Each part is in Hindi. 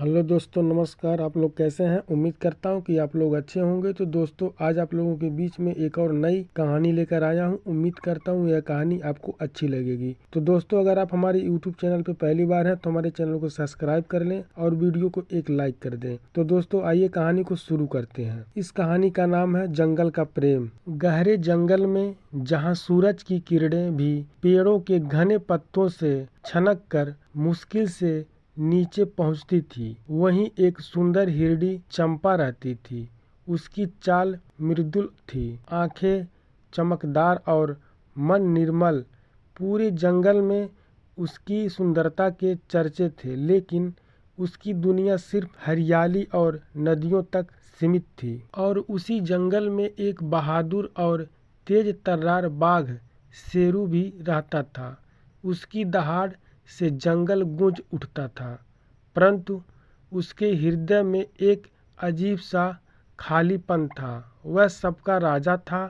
हेलो दोस्तों, नमस्कार। आप लोग कैसे हैं? उम्मीद करता हूं कि आप लोग अच्छे होंगे। तो दोस्तों, आज आप लोगों के बीच में एक और नई कहानी लेकर आया हूं। उम्मीद करता हूं यह कहानी आपको अच्छी लगेगी। तो दोस्तों, अगर आप हमारे यूट्यूब चैनल पर पहली बार हैं तो हमारे चैनल को सब्सक्राइब कर लें और वीडियो को एक लाइक कर दें। तो दोस्तों, आइए कहानी को शुरू करते हैं। इस कहानी का नाम है जंगल का प्रेम। गहरे जंगल में, जहाँ सूरज की किरणें भी पेड़ों के घने पत्तों से छनक कर मुश्किल से नीचे पहुंचती थी, वहीं एक सुंदर हिरनी चंपा रहती थी। उसकी चाल मृदुल थी, आंखें चमकदार और मन निर्मल। पूरे जंगल में उसकी सुंदरता के चर्चे थे, लेकिन उसकी दुनिया सिर्फ हरियाली और नदियों तक सीमित थी। और उसी जंगल में एक बहादुर और तेज तर्रार बाघ शेरू भी रहता था। उसकी दहाड़ से जंगल गूंज उठता था, परंतु उसके हृदय में एक अजीब सा खालीपन था। वह सबका राजा था,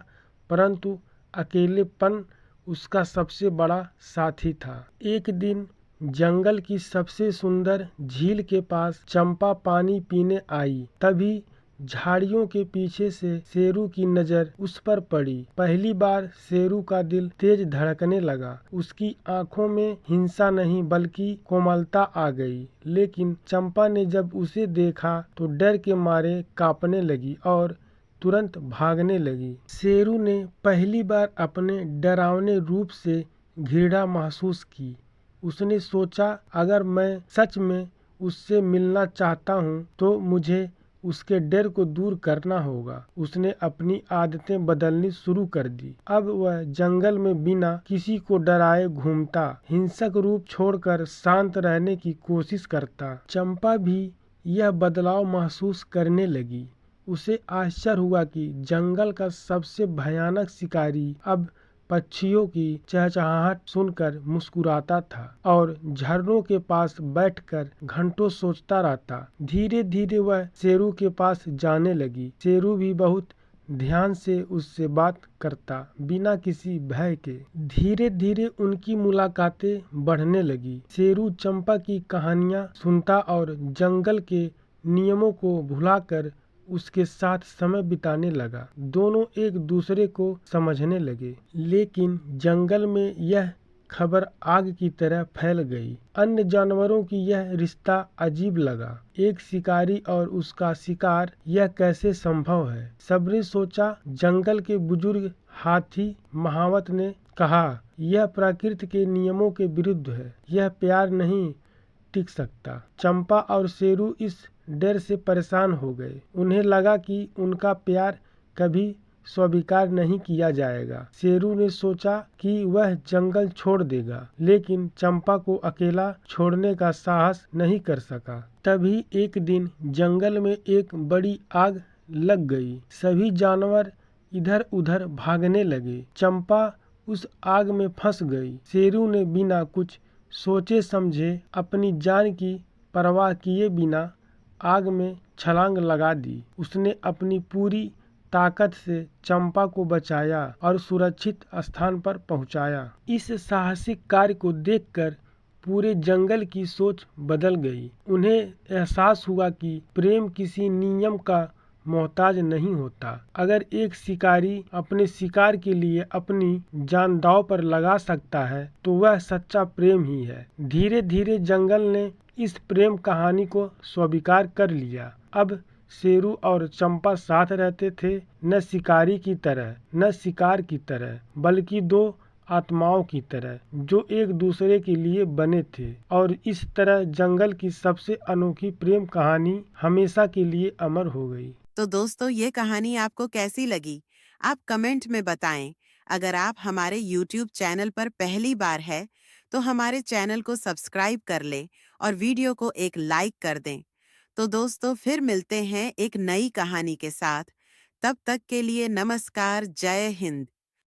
परंतु अकेलेपन उसका सबसे बड़ा साथी था। एक दिन जंगल की सबसे सुंदर झील के पास चंपा पानी पीने आई। तभी झाड़ियों के पीछे से शेरू की नजर उस पर पड़ी। पहली बार शेरू का दिल तेज धड़कने लगा। उसकी आंखों में हिंसा नहीं बल्कि कोमलता आ गई। लेकिन चंपा ने जब उसे देखा तो डर के मारे कांपने लगी और तुरंत भागने लगी। शेरू ने पहली बार अपने डरावने रूप से घृणा महसूस की। उसने सोचा, अगर मैं सच में उससे मिलना चाहता हूँ तो मुझे उसके डर को दूर करना होगा। उसने अपनी आदतें बदलनी शुरू कर दी। अब वह जंगल में बिना किसी को डराए घूमता, हिंसक रूप छोड़कर शांत रहने की कोशिश करता। चंपा भी यह बदलाव महसूस करने लगी। उसे आश्चर्य हुआ कि जंगल का सबसे भयानक शिकारी अब पक्षियों की चहचहाहट सुनकर मुस्कुराता था और झरनों के पास बैठकर घंटों सोचता रहता। धीरे धीरे वह शेरू के पास जाने लगी। शेरू भी बहुत ध्यान से उससे बात करता, बिना किसी भय के। धीरे धीरे उनकी मुलाकातें बढ़ने लगी। शेरू चंपा की कहानियां सुनता और जंगल के नियमों को भुलाकर उसके साथ समय बिताने लगा। दोनों एक दूसरे को समझने लगे। लेकिन जंगल में यह खबर आग की तरह फैल गई। अन्य जानवरों की यह रिश्ता अजीब लगा। एक शिकारी और उसका शिकार, यह कैसे संभव है? सबने सोचा। जंगल के बुजुर्ग हाथी महावत ने कहा, यह प्रकृति के नियमों के विरुद्ध है। यह प्यार नहीं टिक सकता। चंपा और शेरू इस डर से परेशान हो गए। उन्हें लगा कि उनका प्यार कभी स्वीकार नहीं किया जाएगा। शेरू ने सोचा कि वह जंगल छोड़ देगा, लेकिन चंपा को अकेला छोड़ने का साहस नहीं कर सका। तभी एक दिन जंगल में एक बड़ी आग लग गई। सभी जानवर इधर उधर भागने लगे। चंपा उस आग में फंस गई। शेरू ने बिना कुछ सोचे समझे अपनी जान की परवाह किए बिना आग में छलांग लगा दी। उसने अपनी पूरी ताकत से चंपा को बचाया और सुरक्षित स्थान पर पहुंचाया। इस साहसिक कार्य को देखकर पूरे जंगल की सोच बदल गई। उन्हें एहसास हुआ कि प्रेम किसी नियम का मोहताज नहीं होता। अगर एक शिकारी अपने शिकार के लिए अपनी जान दांव पर लगा सकता है तो वह सच्चा प्रेम ही है। धीरे धीरे जंगल ने इस प्रेम कहानी को स्वीकार कर लिया। अब शेरू और चंपा साथ रहते थे, न शिकारी की तरह न शिकार की तरह, बल्कि दो आत्माओं की तरह जो एक दूसरे के लिए बने थे। और इस तरह जंगल की सबसे अनोखी प्रेम कहानी हमेशा के लिए अमर हो गई। तो दोस्तों, ये कहानी आपको कैसी लगी? आप कमेंट में बताएं। अगर आप हमारे YouTube चैनल पर पहली बार है, तो हमारे चैनल को सब्सक्राइब कर लें और वीडियो को एक लाइक कर दें। तो दोस्तों, फिर मिलते हैं एक नई कहानी के साथ। तब तक के लिए नमस्कार, जय हिंद।